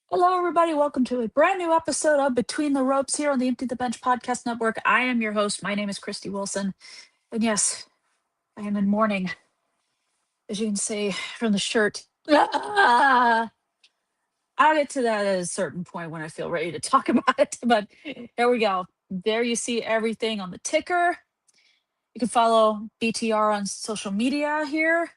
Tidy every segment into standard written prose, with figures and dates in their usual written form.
Hello, everybody. Welcome to a brand new episode of Between the Ropes here on the Empty the Bench Podcast Network. I am your host. My name is Kristie Wilson. And yes, I am in mourning, as you can see from the shirt. I'll get to that at a certain point when I feel ready to talk about it. But there we go. There you see everything on the ticker. You can follow BTR on social media here.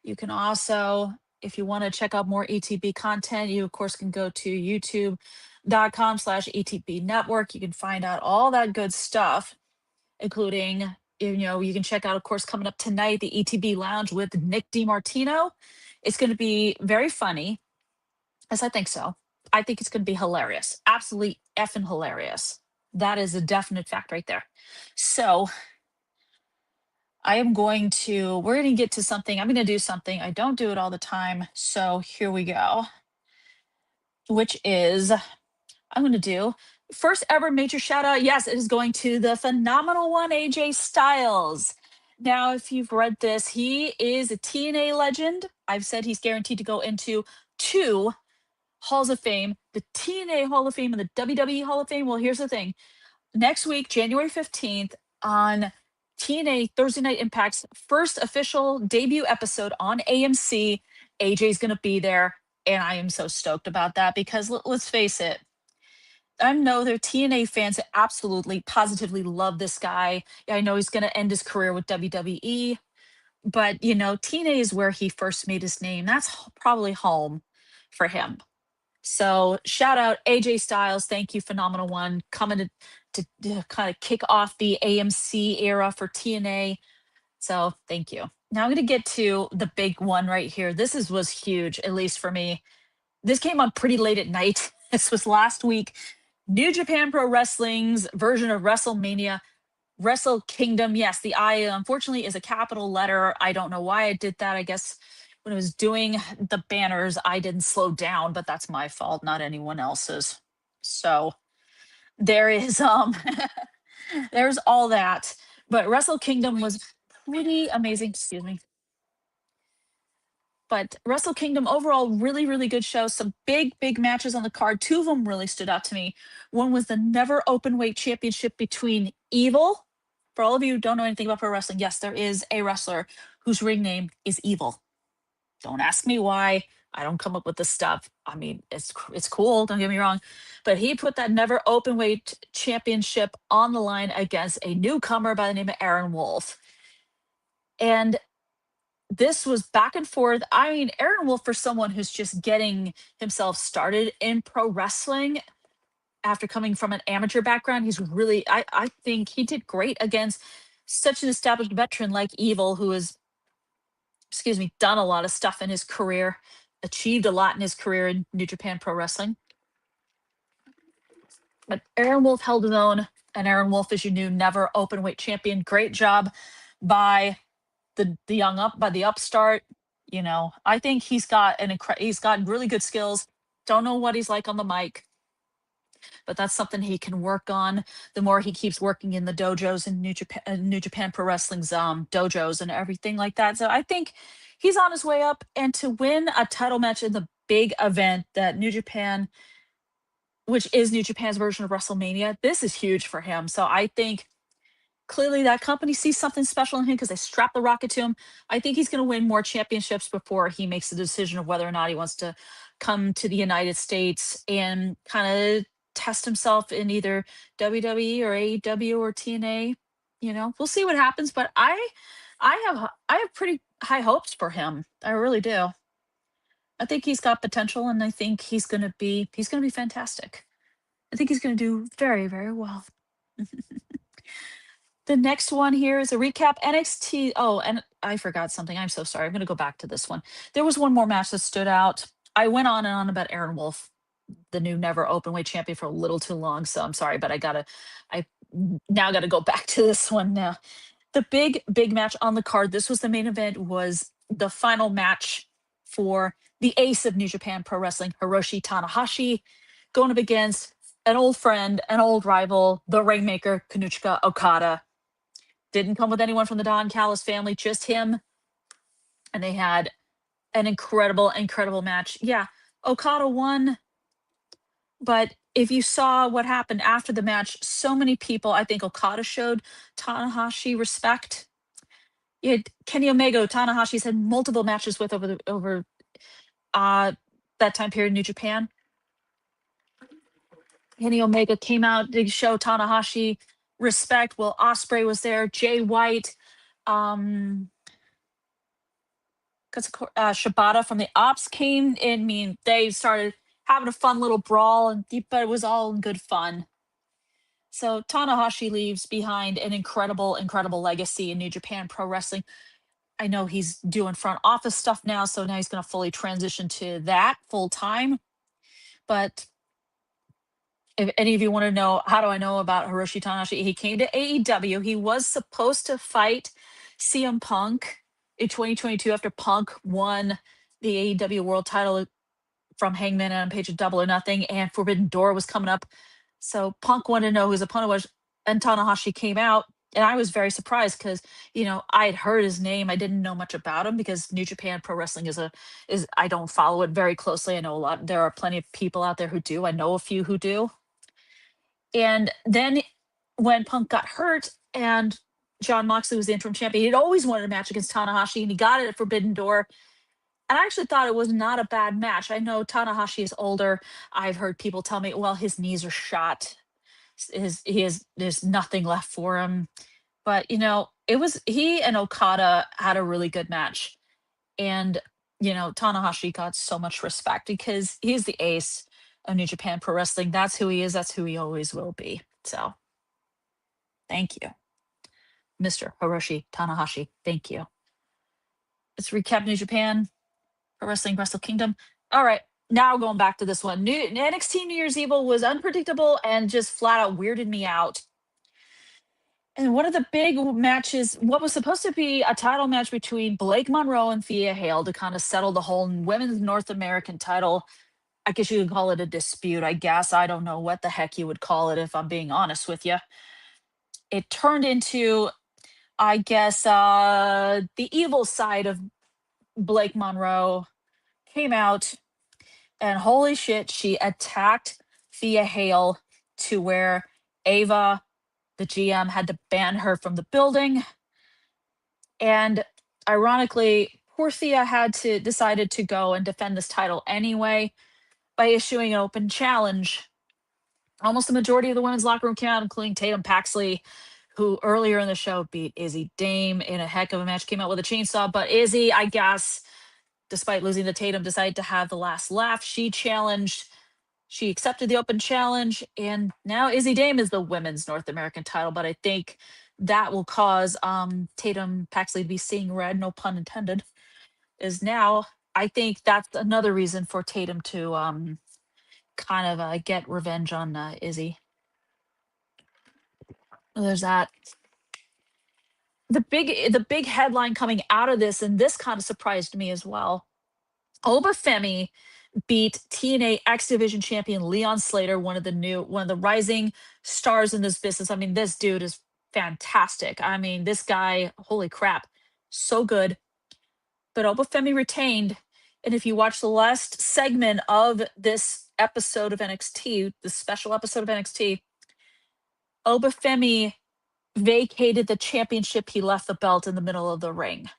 You can also, if you want to check out more ETB content, you of course can go to youtube.com/ETB network. You can find out all that good stuff, including, you can check out, of course, coming up tonight, the ETB Lounge with Nick DiMartino. It's going to be very funny, as I think so. I think it's going to be hilarious. Absolutely effing hilarious. That is a definite fact right there. So we're going to get to something. I'm going to do something. I don't do it all the time. So here we go, which is I'm going to do first ever major shout out. Yes, it is going to the phenomenal one, AJ Styles. Now, if you've read this, he is a TNA legend. I've said he's guaranteed to go into two Halls of Fame, the TNA Hall of Fame and the WWE Hall of Fame. Well, here's the thing. Next week, January 15th, on TNA Thursday Night Impact's first official debut episode on AMC, AJ's going to be there. And I am so stoked about that because let's face it, I know there are TNA fans that absolutely, positively love this guy. I know he's going to end his career with WWE, but TNA is where he first made his name. That's probably home for him. So shout out AJ Styles. Thank you, Phenomenal One, coming to kind of kick off the AMC era for TNA. So thank you. Now I'm going to get to the big one right here. Was huge, at least for me. This came on pretty late at night. This was last week. New Japan Pro Wrestling's version of WrestleMania, Wrestle Kingdom. Yes, the I unfortunately is a capital letter. I don't know why I did that. I guess when I was doing the banners, I didn't slow down, but that's my fault, not anyone else's. So there is there's all that. But Wrestle Kingdom was pretty amazing. Excuse me. But Wrestle Kingdom overall, really, really good show. Some big, big matches on the card. Two of them really stood out to me. One was the never open weight championship between Evil. For all of you who don't know anything about pro wrestling, yes, there is a wrestler whose ring name is Evil. Don't ask me why. I don't come up with this stuff. I mean, it's cool. Don't get me wrong, but he put that never open weight championship on the line against a newcomer by the name of Aaron Wolf, and this was back and forth. I mean, Aaron Wolf, for someone who's just getting himself started in pro wrestling after coming from an amateur background, he's really, I think he did great against such an established veteran like Evil, who has, done a lot of stuff in his career, achieved a lot in his career in New Japan Pro Wrestling. But Aaron Wolf held his own, and Aaron Wolf, as you knew, never open weight champion. Great job by the upstart. I think he's got really good skills. Don't know what he's like on the mic, but that's something he can work on. The more he keeps working in the dojos and New Japan Pro Wrestling's dojos and everything like that. So I think he's on his way up. And to win a title match in the big event that New Japan, which is New Japan's version of WrestleMania, this is huge for him. So I think clearly that company sees something special in him because they strap the rocket to him. I think he's going to win more championships before he makes the decision of whether or not he wants to come to the United States and kind of test himself in either WWE or AEW or TNA. We'll see what happens, but I have pretty high hopes for him. I really do. I think he's got potential, and I think he's going to be fantastic. I think he's going to do very, very well. The next one here is a recap NXT. Oh, and I forgot something. I'm so sorry. I'm going to go back to this one. There was one more match that stood out. I went on and on about Aaron Wolf, the new never openweight champion, for a little too long. So I'm sorry, but I now got to go back to this one now. The big, big match on the card. This was the main event, was the final match for the ace of New Japan Pro Wrestling, Hiroshi Tanahashi, going up against an old friend, an old rival, the Rainmaker, Kazuchika Okada. Didn't come with anyone from the Don Callis family, just him. And they had an incredible, incredible match. Yeah, Okada won. But if you saw what happened after the match, so many people, I think Okada showed Tanahashi respect. You had Kenny Omega, Tanahashi's had multiple matches with over uh, that time period in New Japan. Kenny Omega came out to show Tanahashi respect. Will Ospreay was there. Jay White, um, Shibata from the Ops came in. I mean, they started having a fun little brawl, but it was all in good fun. So Tanahashi leaves behind an incredible, incredible legacy in New Japan Pro Wrestling. I know he's doing front office stuff now, so now he's going to fully transition to that full time. But if any of you want to know, how do I know about Hiroshi Tanahashi? He came to AEW. He was supposed to fight CM Punk in 2022 after Punk won the AEW World Title from Hangman and Page of Double or Nothing, and Forbidden Door was coming up. So Punk wanted to know who his opponent was, and Tanahashi came out, and I was very surprised because I had heard his name. I didn't know much about him because New Japan Pro Wrestling is I don't follow it very closely. I know a lot. There are plenty of people out there who do. I know a few who do. And then when Punk got hurt and John Moxley was the interim champion, he'd always wanted a match against Tanahashi, and he got it at Forbidden Door. And I actually thought it was not a bad match. I know Tanahashi is older. I've heard people tell me, well, his knees are shot. There's nothing left for him. But it was he and Okada had a really good match. And Tanahashi got so much respect because he's the ace of New Japan Pro Wrestling. That's who he is. That's who he always will be. So thank you, Mr. Hiroshi Tanahashi. Thank you. Let's recap New Japan Pro Wrestling Wrestle Kingdom. All right. Now going back to this one. NXT New Year's Evil was unpredictable and just flat out weirded me out. And one of the big matches, what was supposed to be a title match between Blake Monroe and Thea Hale to kind of settle the whole women's North American title. I guess you could call it a dispute. I guess I don't know what the heck you would call it if I'm being honest with you. It turned into, I guess, the evil side of Blake Monroe came out, and holy shit, she attacked Thea Hale to where Ava, the GM, had to ban her from the building. And ironically, poor Thea decided to go and defend this title anyway by issuing an open challenge. Almost the majority of the women's locker room came out, including Tatum Paxley, who earlier in the show beat Izzy Dame in a heck of a match, came out with a chainsaw. But Izzy, I guess, despite losing to Tatum, decided to have the last laugh. She accepted the open challenge, and now Izzy Dame is the women's North American title. But I think that will cause Tatum Paxley to be seeing red, no pun intended. I think that's another reason for Tatum to kind of get revenge on Izzy. There's that. The big headline coming out of this, and this kind of surprised me as well. Obafemi beat TNA X Division champion Leon Slater, one of the rising stars in this business. I mean, this dude is fantastic. I mean, this guy, holy crap, so good. But Obafemi retained. And if you watch the last segment of this episode of NXT, the special episode of NXT, Obafemi vacated the championship. He left the belt in the middle of the ring.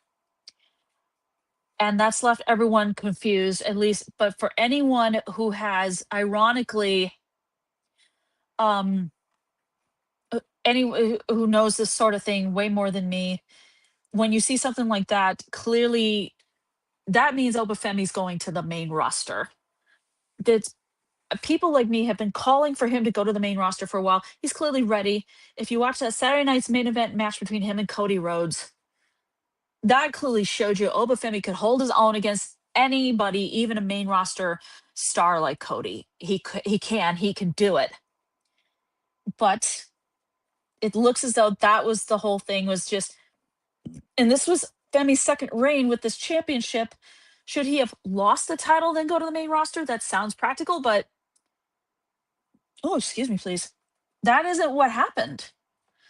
And that's left everyone confused, at least. But for anyone who has, ironically, anyone who knows this sort of thing way more than me, when you see something like that, clearly that means Obafemi's going to the main roster. That's people like me have been calling for him to go to the main roster for a while. He's clearly ready. If you watch that Saturday night's main event match between him and Cody Rhodes, that clearly showed you Obafemi could hold his own against anybody, even a main roster star like Cody. He can do it. But it looks as though that was the whole thing, was just, and this was Femi's second reign with this championship. Should he have lost the title, then go to the main roster? That sounds practical, but oh, excuse me, please. That isn't what happened.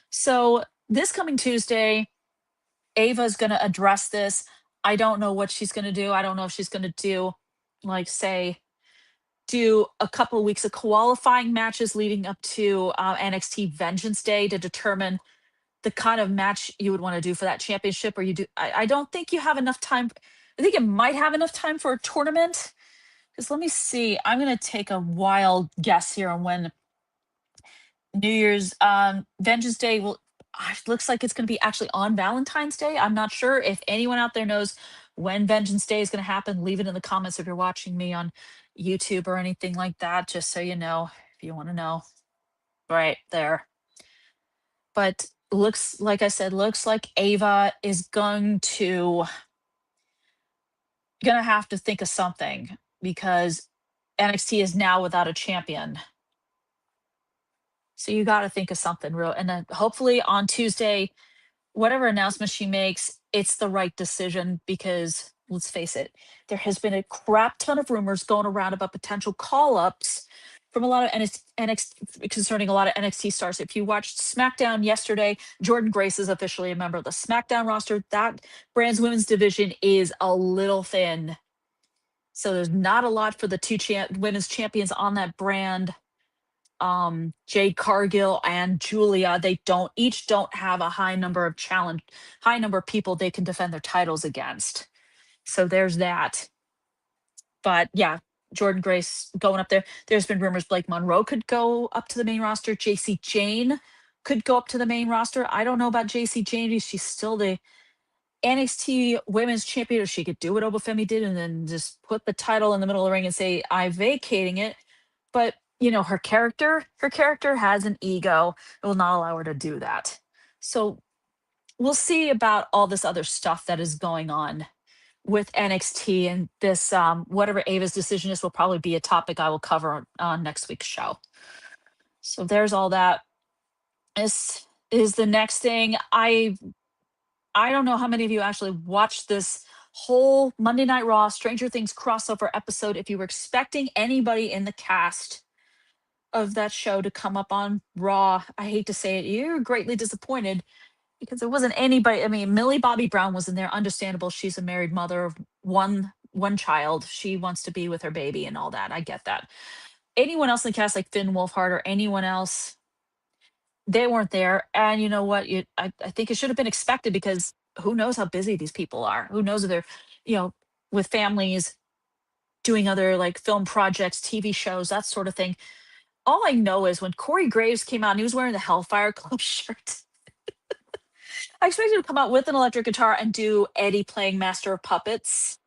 So this coming Tuesday, Ava's going to address this. I don't know what she's going to do. I don't know if she's going to do, like, say, do a couple of weeks of qualifying matches leading up to NXT Vengeance Day to determine the kind of match you would want to do for that championship. Or you do, I don't think you have enough time. I think it might have enough time for a tournament. Because let me see, I'm going to take a wild guess here on when New Year's Vengeance Day will. Looks like it's going to be actually on Valentine's Day. I'm not sure if anyone out there knows when Vengeance Day is going to happen. Leave it in the comments if you're watching me on YouTube or anything like that, just so you know if you want to know. Right there. But looks like I said, looks like Ava is gonna have to think of something because NXT is now without a champion. So you got to think of something real. And then hopefully on Tuesday, whatever announcement she makes, it's the right decision because let's face it, there has been a crap ton of rumors going around about potential call ups from a lot of NXT concerning a lot of NXT stars. If you watched SmackDown yesterday, Jordan Grace is officially a member of the SmackDown roster. That brand's women's division is a little thin. So there's not a lot for the two women's champions on that brand. Jade Cargill and Julia, they each don't have a high number of people they can defend their titles against. So there's that. But yeah, Jordan Grace going up there. There's been rumors Blake Monroe could go up to the main roster. JC Jane could go up to the main roster. I don't know about JC Jane. She's still the NXT Women's Champion. Or she could do what Obafemi did and then just put the title in the middle of the ring and say, I'm vacating it. But her character has an ego. It will not allow her to do that. So we'll see about all this other stuff that is going on with NXT, and this whatever Ava's decision is will probably be a topic I will cover on next week's show. So there's all that. This is the next thing. I don't know how many of you actually watched this whole Monday Night Raw Stranger Things crossover episode. If you were expecting anybody in the cast of that show to come up on Raw, I hate to say it, you're greatly disappointed because there wasn't anybody. I mean, Millie Bobby Brown was in there. Understandable. She's a married mother of one child. She wants to be with her baby and all that. I get that. Anyone else in the cast, like Finn Wolfhard or anyone else, they weren't there. And you know what? I think it should have been expected because who knows how busy these people are? Who knows if they're, with families, doing other like film projects, TV shows, that sort of thing. All I know is when Corey Graves came out and he was wearing the Hellfire Club shirt, I expected him to come out with an electric guitar and do Eddie playing Master of Puppets.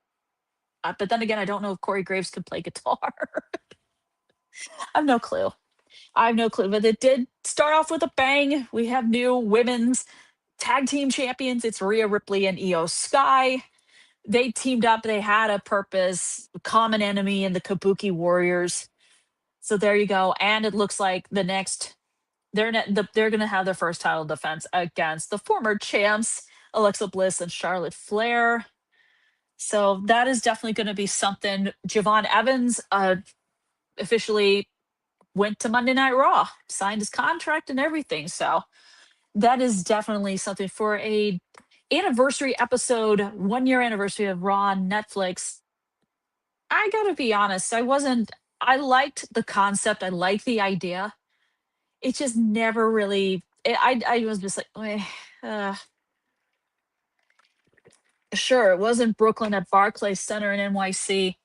But then again, I don't know if Corey Graves could play guitar. I have no clue. But it did start off with a bang. We have new women's tag team champions. It's Rhea Ripley and Io Sky. They teamed up. They had a purpose, common enemy in the Kabuki Warriors. So there you go. And it looks like they're going to have their first title defense against the former champs, Alexa Bliss and Charlotte Flair. So that is definitely going to be something. Javon Evans officially went to Monday Night Raw, signed his contract and everything. So that is definitely something for a anniversary episode, 1 year anniversary of Raw on Netflix. I gotta be honest, I liked the concept. I liked the idea. It just never really, I was just like, sure, it wasn't Brooklyn at Barclays Center in NYC.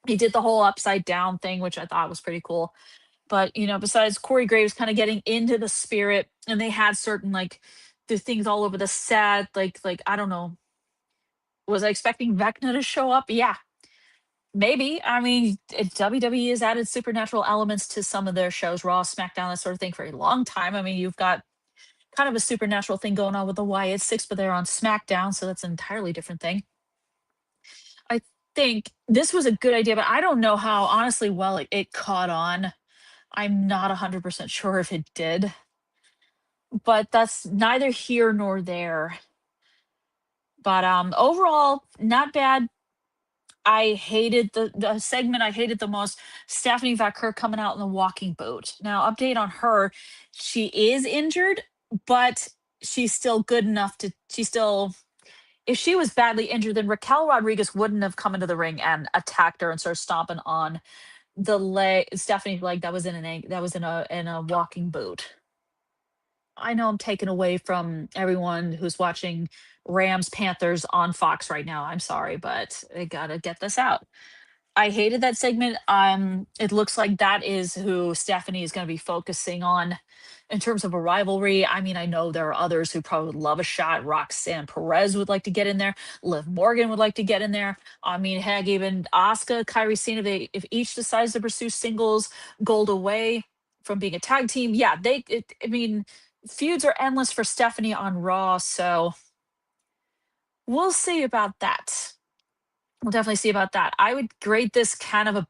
He did the whole upside down thing, which I thought was pretty cool. But, besides Corey Graves kind of getting into the spirit, and they had certain the things all over the set, like I don't know. Was I expecting Vecna to show up? Yeah, maybe. I mean, WWE has added supernatural elements to some of their shows, Raw, SmackDown, that sort of thing, for a long time. I mean, you've got kind of a supernatural thing going on with the Wyatt Six, but they're on SmackDown, so that's an entirely different thing. I think this was a good idea, but I don't know how, honestly, well it caught on. I'm not 100% sure if it did, but that's neither here nor there. But overall, not bad. I hated the segment I hated the most, Stephanie Vaquer coming out in the walking boot. Now, update on her, she is injured, but she's still good enough if she was badly injured, then Raquel Rodriguez wouldn't have come into the ring and attacked her and started stomping on the leg, Stephanie leg that was in that was in a walking boot. I know I'm taken away from everyone who's watching Rams Panthers on Fox right now. I'm sorry, but I gotta get this out. I hated that segment. It looks like that is who Stephanie is going to be focusing on in terms of a rivalry. I mean, I know there are others who probably would love a shot. Roxanne Perez would like to get in there. Liv Morgan would like to get in there. I mean, heck, even Asuka, Kairi Sane, if each decides to pursue singles gold away from being a tag team, yeah, I mean, feuds are endless for Stephanie on Raw, so we'll see about that. We'll definitely see about that. I would grade this kind of a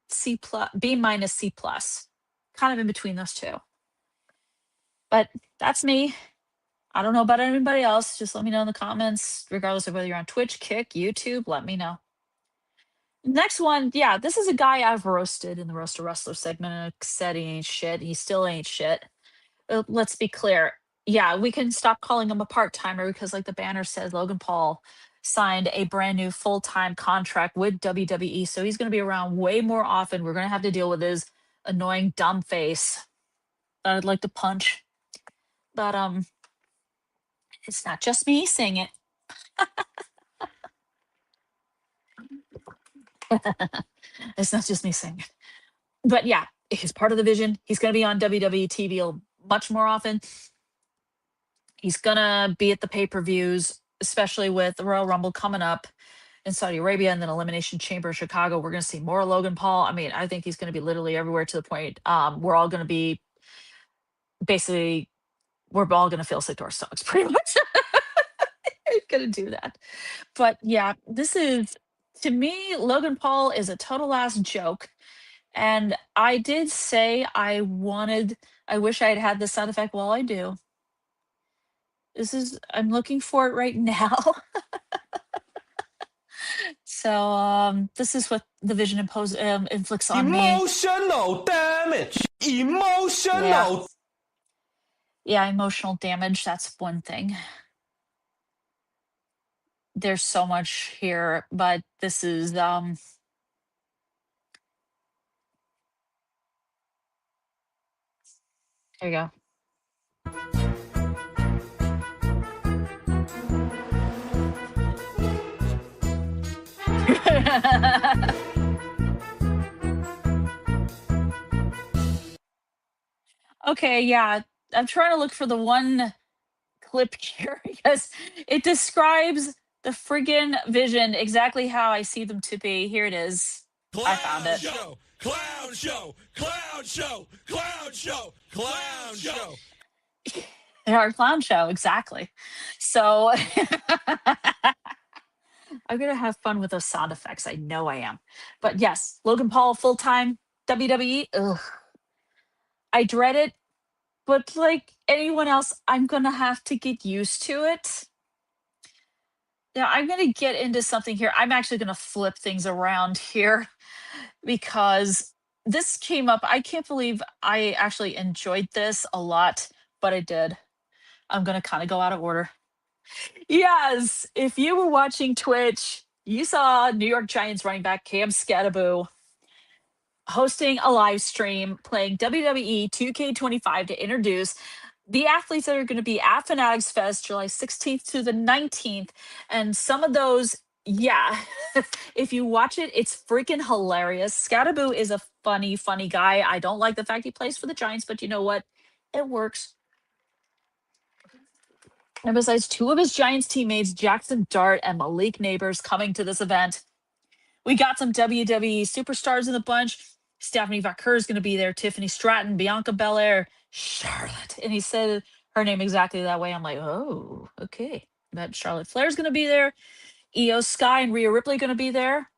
C plus, B minus, C plus, kind of in between those two. But that's me. I don't know about anybody else. Just let me know in the comments, regardless of whether you're on Twitch, Kick, YouTube, let me know. Next one, yeah, this is a guy I've roasted in the Roast a Wrestler segment and said he ain't shit. He still ain't shit. Let's be clear. Yeah, we can stop calling him a part-timer because like the banner says, Logan Paul signed a brand new full-time contract with WWE. So he's going to be around way more often. We're going to have to deal with his annoying dumb face that I'd like to punch. But it's not just me saying it. It's not just me saying it. But yeah, he's part of the vision. He's going to be on WWE TV much more often. He's going to be at the pay-per-views, especially with the Royal Rumble coming up in Saudi Arabia and then Elimination Chamber in Chicago. We're going to see more Logan Paul. I mean, I think he's going to be literally everywhere to the point we're all going to be basically, we're all going to feel sick to our stomachs pretty much. I'm going to do that. But yeah, this is, to me, Logan Paul is a total ass joke. And I did say I wish I had had this sound effect. Well, I do. I'm looking for it right now. So this is what the vision inflicts on me. Emotional damage. Emotional. Yeah, emotional damage. That's one thing. There's so much here, but this is there you go. Okay, yeah. I'm trying to look for the one clip here because it describes the friggin' vision exactly how I see them to be. Here it is. I found it. Clown show, clown show, clown show, clown show. Our clown show, exactly. So I'm gonna have fun with those sound effects. I know I am. But yes, Logan Paul full-time WWE. Ugh. I dread it, but like anyone else, I'm gonna have to get used to it. Yeah, I'm gonna get into something here. I'm actually gonna flip things around here because this came up. I can't believe I actually enjoyed this a lot, but I did. I'm gonna kind of go out of order. Yes, if you were watching Twitch, you saw New York Giants running back Cam Skattebo hosting a live stream playing WWE 2K25 to introduce the athletes that are going to be at Fanatics Fest July 16th to the 19th. And some of those, yeah, if you watch it, it's freaking hilarious. Skattebo is a funny, funny guy. I don't like the fact he plays for the Giants, but you know what? It works. And besides two of his Giants teammates, Jackson Dart and Malik Neighbors, coming to this event, we got some WWE superstars in the bunch. Stephanie Vaquer is going to be there, Tiffany Stratton, Bianca Belair, Charlotte. And he said her name exactly that way. I'm like, oh, okay. But Charlotte Flair's going to be there. Io Sky and Rhea Ripley going to be there.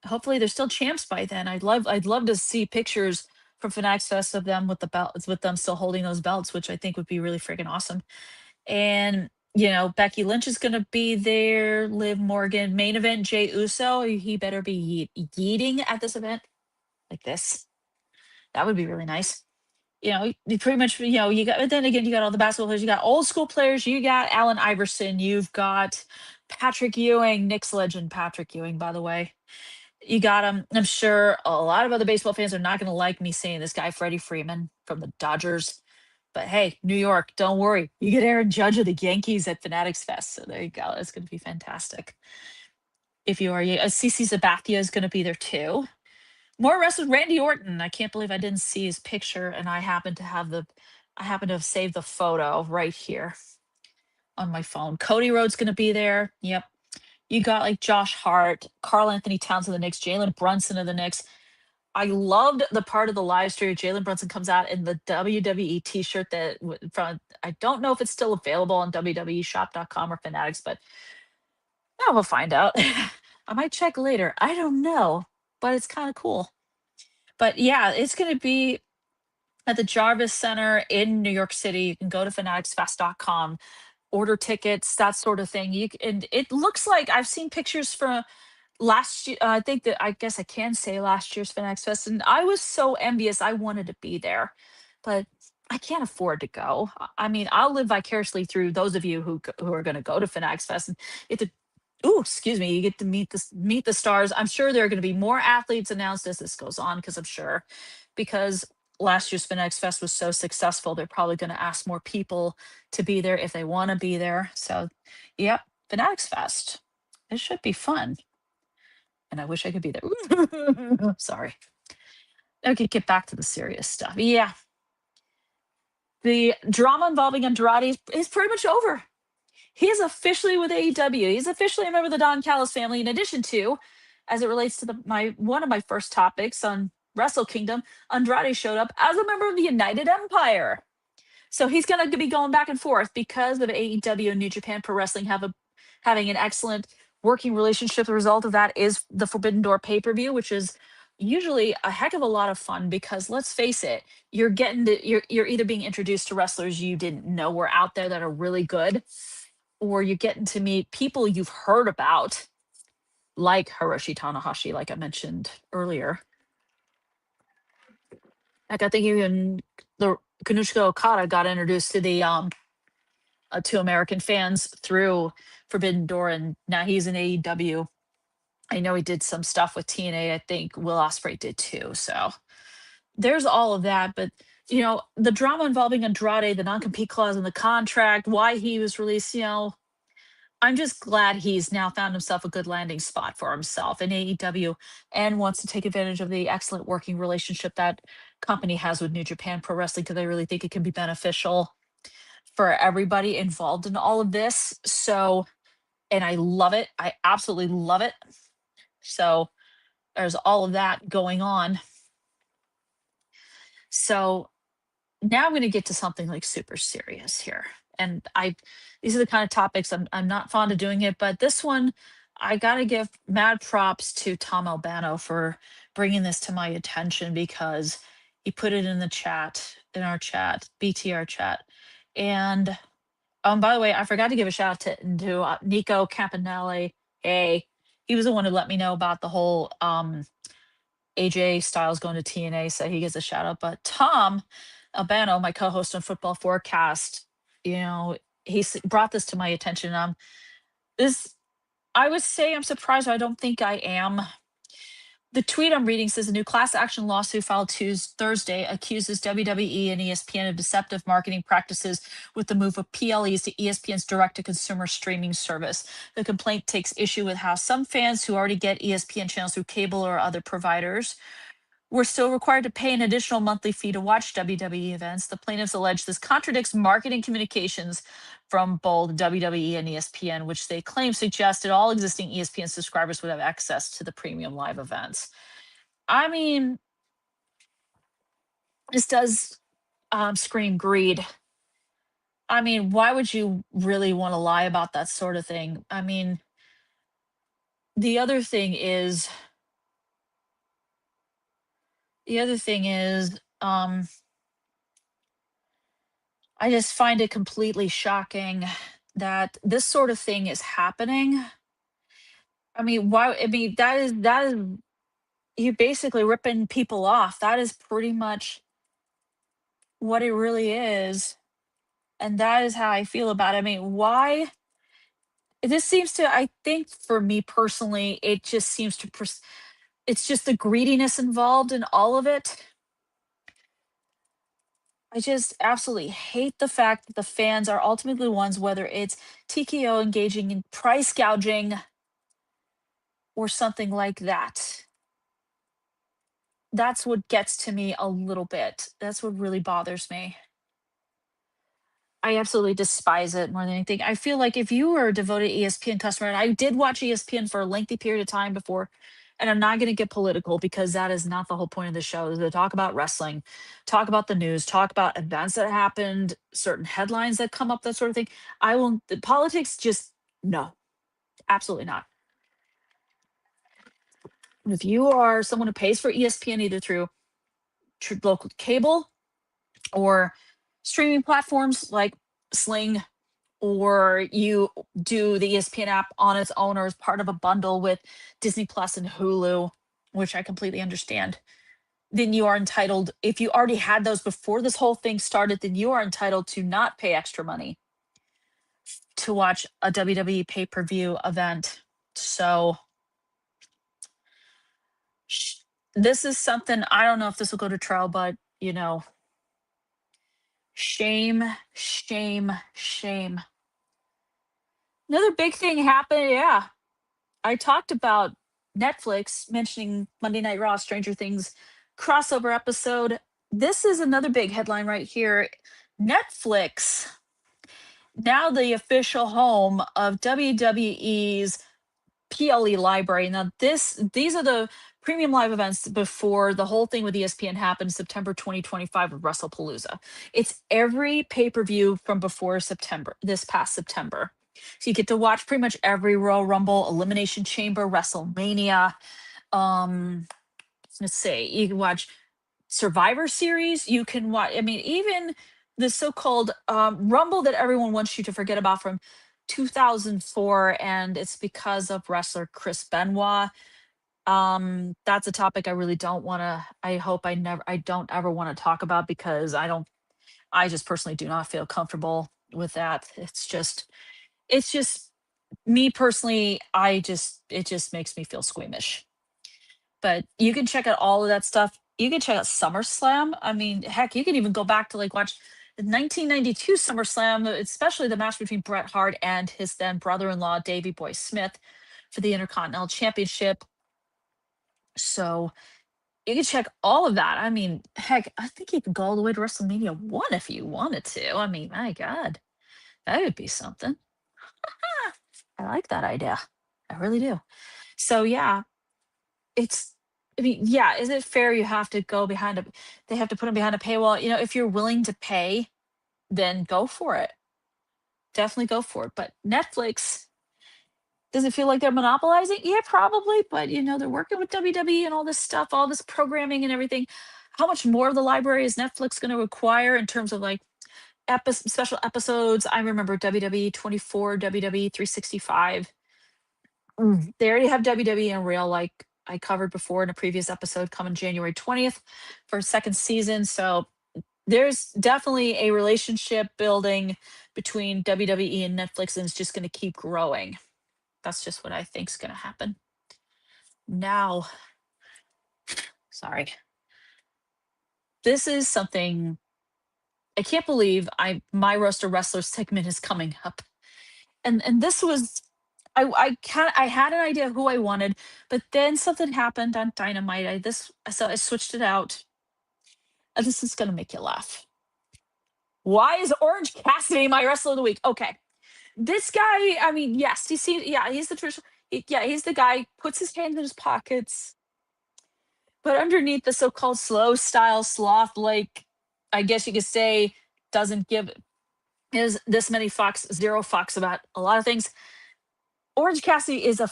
Hopefully they're still champs by then. I'd love to see pictures from Fanatics Fest of them with the belts, with them still holding those belts, which I think would be really freaking awesome. And you know, Becky Lynch is going to be there. Liv Morgan, main event, Jey Uso. He better be yeeting at this event like this. That would be really nice. You know, you pretty much, you know, you got, but then again, you got all the basketball players. You got old school players. You got Allen Iverson. You've got Patrick Ewing, Knicks legend Patrick Ewing, by the way. You got him. I'm sure a lot of other baseball fans are not going to like me saying this guy, Freddie Freeman from the Dodgers. But hey, New York, don't worry. You get Aaron Judge of the Yankees at Fanatics Fest. So there you go. It's going to be fantastic. If you are, CC Sabathia is going to be there too. More wrestlers. Randy Orton. I can't believe I didn't see his picture, and I happen to have saved the photo right here on my phone. Cody Rhodes going to be there. Yep. You got like Josh Hart, Carl Anthony Towns of the Knicks, Jalen Brunson of the Knicks. I loved the part of the live stream. Jalen Brunson comes out in the WWE T-shirt from. I don't know if it's still available on WWEshop.com or Fanatics, but I will find out. I might check later. I don't know, but it's kind of cool. But yeah, it's going to be at the Jarvis Center in New York City. You can go to fanaticsfest.com, order tickets, that sort of thing. And it looks like I've seen pictures from last year. I think that I guess I can say last year's Fanatics Fest, and I was so envious. I wanted to be there, but I can't afford to go. I mean, I'll live vicariously through those of you who are going to go to Fanatics Fest and get to. Oh, excuse me. You get to meet the stars. I'm sure there are going to be more athletes announced as this goes on, because I'm sure, because last year's Fanatics Fest was so successful, they're probably going to ask more people to be there if they want to be there. So, yep, Fanatics Fest. It should be fun. And I wish I could be there. Sorry. Okay, get back to the serious stuff. Yeah. The drama involving Andrade is pretty much over. He is officially with AEW. He's officially a member of the Don Callis family, in addition to, as it relates to one of my first topics on Wrestle Kingdom, Andrade showed up as a member of the United Empire. So he's going to be going back and forth because of AEW and New Japan Pro Wrestling having an excellent working relationship. The result of that is the Forbidden Door pay-per-view, which is usually a heck of a lot of fun, because let's face it, you're either being introduced to wrestlers you didn't know were out there that are really good, or you're getting to meet people you've heard about, like Hiroshi Tanahashi, like I mentioned earlier. Like, I think even the Kanushka Okada got introduced to the to American fans through Forbidden Door, and now he's in AEW. I know he did some stuff with TNA. I think Will Ospreay did too. So there's all of that. But the drama involving Andrade, the non-compete clause in the contract, why he was released. I'm just glad he's now found himself a good landing spot for himself in AEW, and wants to take advantage of the excellent working relationship that company has with New Japan Pro Wrestling, because I really think it can be beneficial for everybody involved in all of this. So, and I love it. I absolutely love it. So there's all of that going on. So now I'm going to get to something like super serious here. And these are the kind of topics I'm not fond of doing it, but this one, I got to give mad props to Tom Albano for bringing this to my attention, because he put it in the chat, in our chat, BTR chat. And by the way, I forgot to give a shout out to Nico Campanelli. Hey, he was the one who let me know about the whole AJ Styles going to TNA, so he gets a shout out. But Tom Albano, my co-host on Football Forecast, he brought this to my attention. I would say I'm surprised, but I don't think I am. The tweet I'm reading says a new class action lawsuit filed Thursday accuses WWE and ESPN of deceptive marketing practices with the move of PLEs to ESPN's direct-to-consumer streaming service. The complaint takes issue with how some fans who already get ESPN channels through cable or other providers were still required to pay an additional monthly fee to watch WWE events. The plaintiffs allege this contradicts marketing communications from both WWE and ESPN, which they claim suggested all existing ESPN subscribers would have access to the premium live events. I mean, this does scream greed. I mean, why would you really want to lie about that sort of thing? I mean, the other thing is, I just find it completely shocking that this sort of thing is happening. I mean, why? I mean, that is you basically ripping people off. That is pretty much what it really is, and that is how I feel about it. I mean, why? This seems to, I think, for me personally, it just seems to it's just the greediness involved in all of it. I just absolutely hate the fact that the fans are ultimately the ones, whether it's TKO engaging in price gouging or something like that. That's what gets to me a little bit. That's what really bothers me. I absolutely despise it more than anything. I feel like if you were a devoted ESPN customer, and I did watch ESPN for a lengthy period of time before, and I'm not going to get political because that is not the whole point of the show, is to talk about wrestling, talk about the news, talk about events that happened, certain headlines that come up, that sort of thing. I will, the politics, just no, absolutely not. If you are someone who pays for ESPN either through local cable or streaming platforms like Sling, or you do the ESPN app on its own or as part of a bundle with Disney Plus and Hulu, which I completely understand, then you are entitled, if you already had those before this whole thing started, then you are entitled to not pay extra money to watch a WWE pay-per-view event. So this is something, I don't know if this will go to trial, but shame, shame, shame. Another big thing happened. Yeah. I talked about Netflix mentioning Monday Night Raw, Stranger Things crossover episode. This is another big headline right here. Netflix, now the official home of WWE's PLE library. Now these are the premium live events before the whole thing with ESPN happened, September 2025 with WrestlePalooza. It's every pay-per-view from before September, this past September. So you get to watch pretty much every Royal Rumble, Elimination Chamber, WrestleMania. Let's say you can watch Survivor Series. You can watch, I mean, even the so-called Rumble that everyone wants you to forget about from 2004, and it's because of wrestler Chris Benoit. That's a topic I really don't want to, I don't ever want to talk about because I just personally do not feel comfortable with that. It's just me personally, it just makes me feel squeamish. But you can check out all of that stuff. You can check out SummerSlam. I mean, heck, you can even go back to like watch the 1992 SummerSlam, especially the match between Bret Hart and his then brother-in-law Davey Boy Smith for the Intercontinental Championship. So you can check all of that. I mean, heck, I think you can go all the way to WrestleMania 1 if you wanted to. I mean, my God, that would be something. I like that idea. I really do. So yeah, it's, I mean, yeah, is it fair you have to go behind they have to put them behind a paywall? If you're willing to pay, then go for it. Definitely go for it. But Netflix, does it feel like they're monopolizing? Yeah, probably. But they're working with WWE and all this stuff, all this programming and everything. How much more of the library is Netflix going to require in terms of like special episodes? I remember WWE 24, WWE 365. They already have WWE and Real, like I covered before in a previous episode, coming January 20th for a second season. So there's definitely a relationship building between WWE and Netflix, and it's just going to keep growing. That's just what I think is going to happen. Now, sorry. This is something I can't believe my roaster wrestler segment is coming up. And this was, I had an idea of who I wanted, but then something happened on Dynamite. So I switched it out. This is gonna make you laugh. Why is Orange Cassidy my wrestler of the week? Okay, this guy. I mean, yes, yeah, he's the traditional. Yeah, he's the guy puts his hands in his pockets, but underneath the so-called slow style sloth, like I guess you could say, doesn't give is this many fucks, zero fucks about a lot of things. Orange Cassidy is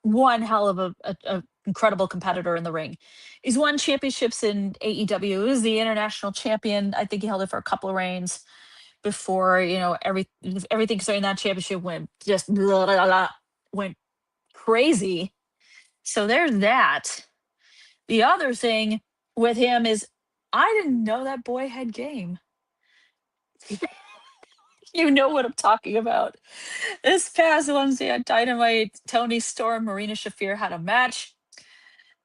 one hell of a incredible competitor in the ring. He's won championships in AEW. He was the international champion. I think he held it for a couple of reigns before everything concerning that championship went just blah, blah, blah, went crazy. So there's that. The other thing with him is I didn't know that boy had game. You know what I'm talking about. This past Wednesday on Dynamite, Tony Storm, Marina Shafir had a match.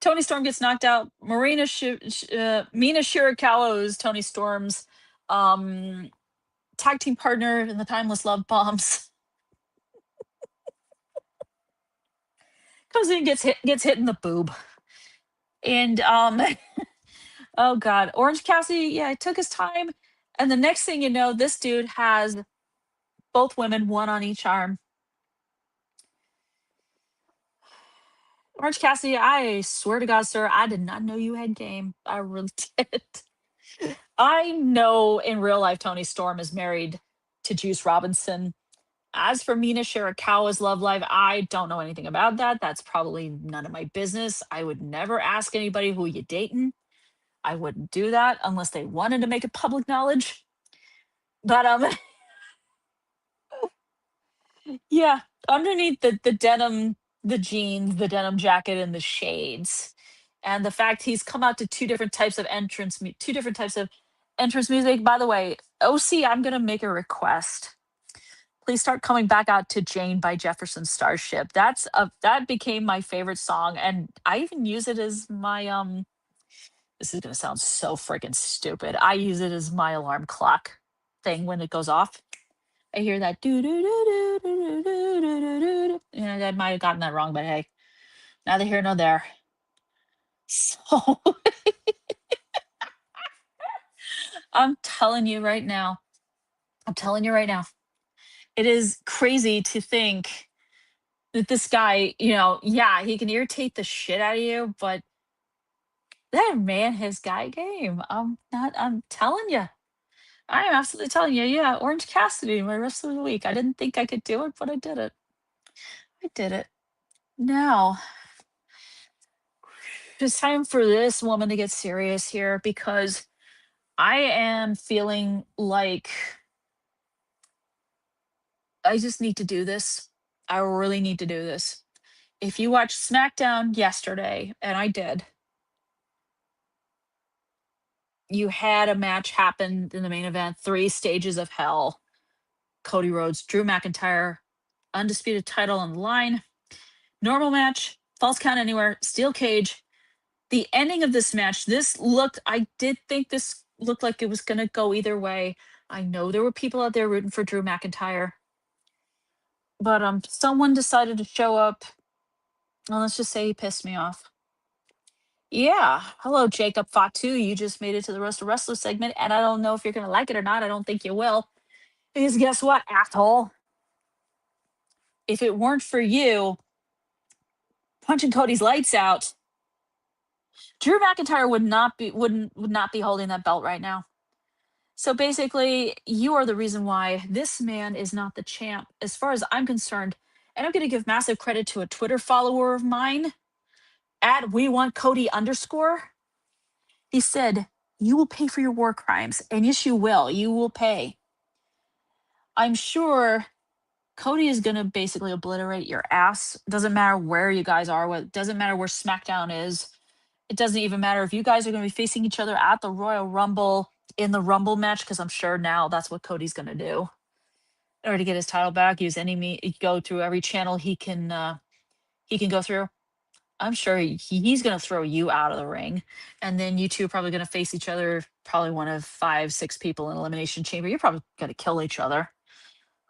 Tony Storm gets knocked out. Mina Shirakawa is Tony Storm's um, tag team partner in the Timeless Love Bombs. Comes in, gets hit in the boob, and oh god, Orange Cassidy, yeah, it took his time, and the next thing you know, this dude has both women, one on each arm. Orange Cassidy, I swear to God, sir, I did not know you had game. I really did. I know in real life Tony Storm is married to Juice Robinson. As for Mina Shirakawa's love life, I don't know anything about that. That's probably none of my business. I would never ask anybody who you dating. I wouldn't do that unless they wanted to make it public knowledge. But yeah, underneath the denim, the jeans, the denim jacket, and the shades, and the fact he's come out to two different types of entrance music. By the way, OC, I'm gonna make a request. Please start coming back out to Jane by Jefferson Starship. That became my favorite song, and I even use it as my This is gonna sound so freaking stupid. I use it as my alarm clock thing when it goes off. I hear that do do do do do do do do do. Yeah, I might have gotten that wrong, but hey, neither here nor there. So I'm telling you right now, I'm telling you right now, it is crazy to think that this guy, yeah, he can irritate the shit out of you, but that man has got game. I'm telling you. I am absolutely telling you, yeah, Orange Cassidy, my rest of the week. I didn't think I could do it, but I did it. I did it. Now, it's time for this woman to get serious here because I am feeling like I just need to do this. I really need to do this. If you watched SmackDown yesterday, and I did, you had a match happen in the main event, 3 stages of hell. Cody Rhodes, Drew McIntyre, undisputed title on the line. Normal match, false count anywhere, steel cage. The ending of this match, I did think this looked like it was going to go either way. I know there were people out there rooting for Drew McIntyre, but someone decided to show up, and let's just say he pissed me off. Yeah, hello, Jacob Fatu. You just made it to the Roast of Wrestlers segment, and I don't know if you're going to like it or not. I don't think you will. Because guess what, asshole? If it weren't for you punching Cody's lights out, Drew McIntyre would not be holding that belt right now. So basically, you are the reason why this man is not the champ, as far as I'm concerned. And I'm going to give massive credit to a Twitter follower of mine at We Want Cody _. He said, "You will pay for your war crimes, and yes, you will. You will pay." I'm sure Cody is going to basically obliterate your ass. Doesn't matter where you guys are. Doesn't matter where SmackDown is. It doesn't even matter if you guys are going to be facing each other at the Royal Rumble in the Rumble match, because I'm sure now that's what Cody's going to do in order to get his title back. Use go through every channel he can go through. I'm sure he's going to throw you out of the ring, and then you two are probably going to face each other. Probably one of 5, 6 people in Elimination Chamber. You're probably going to kill each other.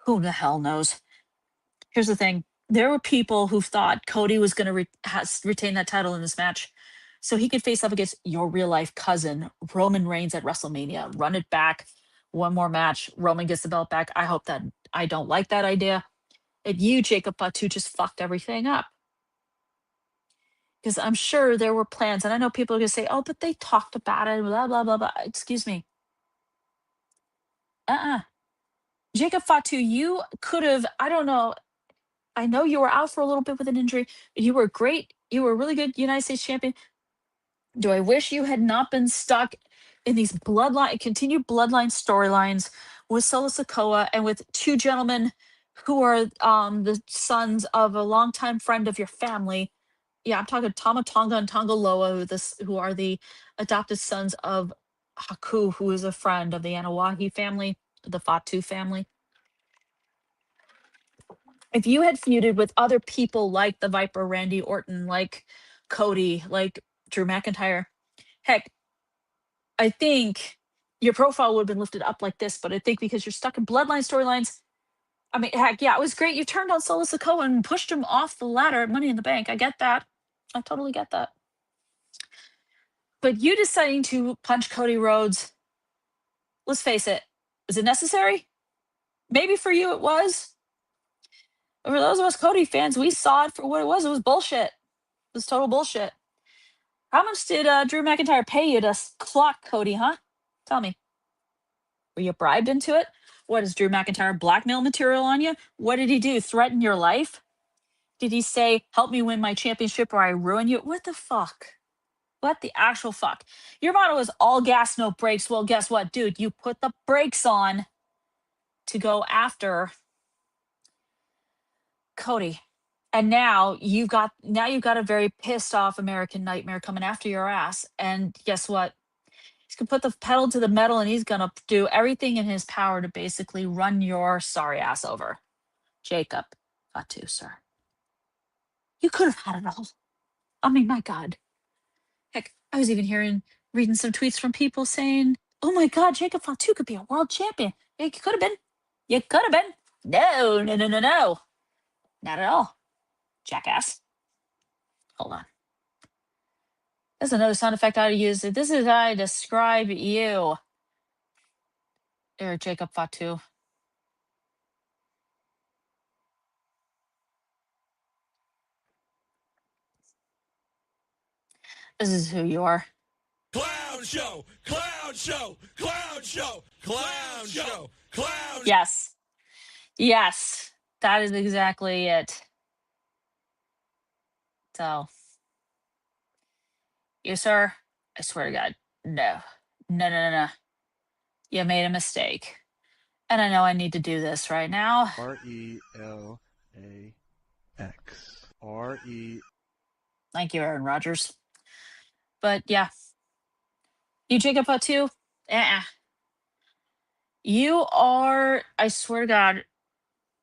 Who the hell knows? Here's the thing. There were people who thought Cody was going to retain that title in this match so he could face up against your real life cousin, Roman Reigns, at WrestleMania. Run it back. One more match. Roman gets the belt back. I don't like that idea. And you, Jacob Fatu, just fucked everything up. Because I'm sure there were plans. And I know people are going to say, oh, but they talked about it, blah, blah, blah, blah. Excuse me. Jacob Fatu, you could have, I don't know. I know you were out for a little bit with an injury. You were great. You were a really good United States champion. Do I wish you had not been stuck in these continued bloodline storylines with Solo Sikoa and with 2 gentlemen who are the sons of a longtime friend of your family? Yeah, I'm talking Tama Tonga and Tonga Loa, who are the adopted sons of Haku, who is a friend of the Anawahi family, the Fatu family. If you had feuded with other people like the Viper Randy Orton, like Cody like Drew McIntyre. Heck, I think your profile would have been lifted up like this, but I think because you're stuck in bloodline storylines, I mean, heck, yeah, it was great. You turned on Solo Sikoa and pushed him off the ladder at Money in the Bank. I get that. I totally get that. But you deciding to punch Cody Rhodes, let's face it, is it necessary? Maybe for you it was. But for those of us Cody fans, we saw it for what it was. It was bullshit. It was total bullshit. How much did Drew McIntyre pay you to clock Cody, huh? Tell me. Were you bribed into it? What, is Drew McIntyre blackmail material on you? What did he do? Threaten your life? Did he say, help me win my championship or I ruin you? What the fuck? What the actual fuck? Your motto is all gas, no brakes. Well, guess what, dude? You put the brakes on to go after Cody. And now you've got a very pissed off American Nightmare coming after your ass. And guess what? He's gonna put the pedal to the metal and he's gonna do everything in his power to basically run your sorry ass over. Jacob Fatu, sir. You could have had it all. I mean, my God. Heck, I was even reading some tweets from people saying, oh my God, Jacob Fatu could be a world champion. Yeah, you could have been. You could have been. No, no, no, no, no. Not at all. Jackass. Hold on. That's another sound effect I use. This is how I describe you. There, Jacob Fatu. This is who you are. Clown show, clown show, clown show, clown show, clown. Yes. Yes. That is exactly it. So, you, sir, I swear to God, no. No, no, no, no. You made a mistake. And I know I need to do this right now. RELAX. RE. Thank you, Aaron Rodgers. But yeah. You, Jacob Fatu? You are, I swear to God,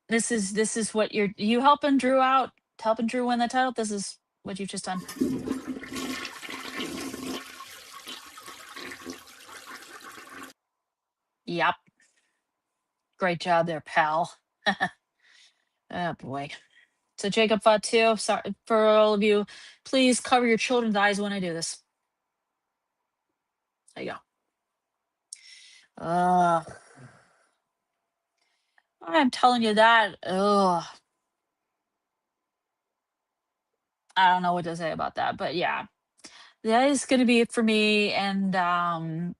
this is what you helping Drew out, helping Drew win the title. This is what you've just done. Yep. Great job there, pal. Oh boy. So Jacob Fatu, sorry for all of you. Please cover your children's eyes when I do this. There you go. I'm telling you that. Ugh. I don't know what to say about that, but yeah, that is going to be it for me. And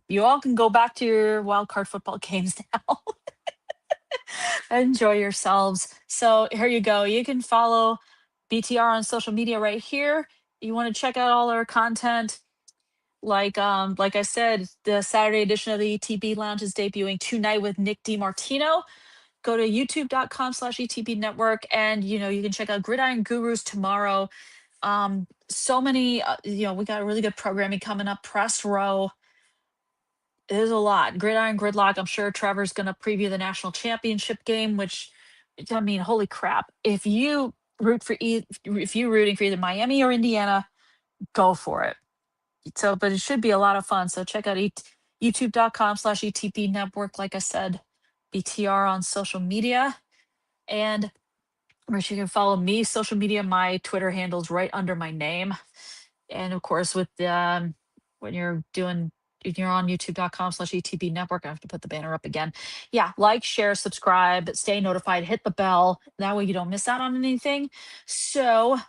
you all can go back to your wild card football games now. Enjoy yourselves. So here you go. You can follow BTR on social media right here. You want to check out all our content. Like I said, the Saturday edition of the ETB Lounge is debuting tonight with Nick DiMartino. Go to youtube.com/ETB Network, and you can check out Gridiron Gurus tomorrow. So many, we got a really good programming coming up. Press row. There's a lot. Gridiron Gridlock. I'm sure Trevor's going to preview the national championship game, which, I mean, holy crap! If you if you're rooting for either Miami or Indiana, go for it. So, but it should be a lot of fun. So check out youtube.com/ETB Network. Like I said, BTR on social media. And where you can follow me, social media, my Twitter handle's right under my name. And of course, with when you're on youtube.com/ETB Network, I have to put the banner up again. Yeah, like, share, subscribe, stay notified, hit the bell. That way you don't miss out on anything. So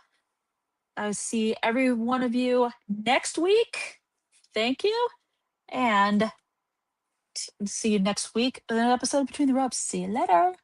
I'll see every one of you next week. Thank you. And see you next week in an episode of Between the Ropes. See you later.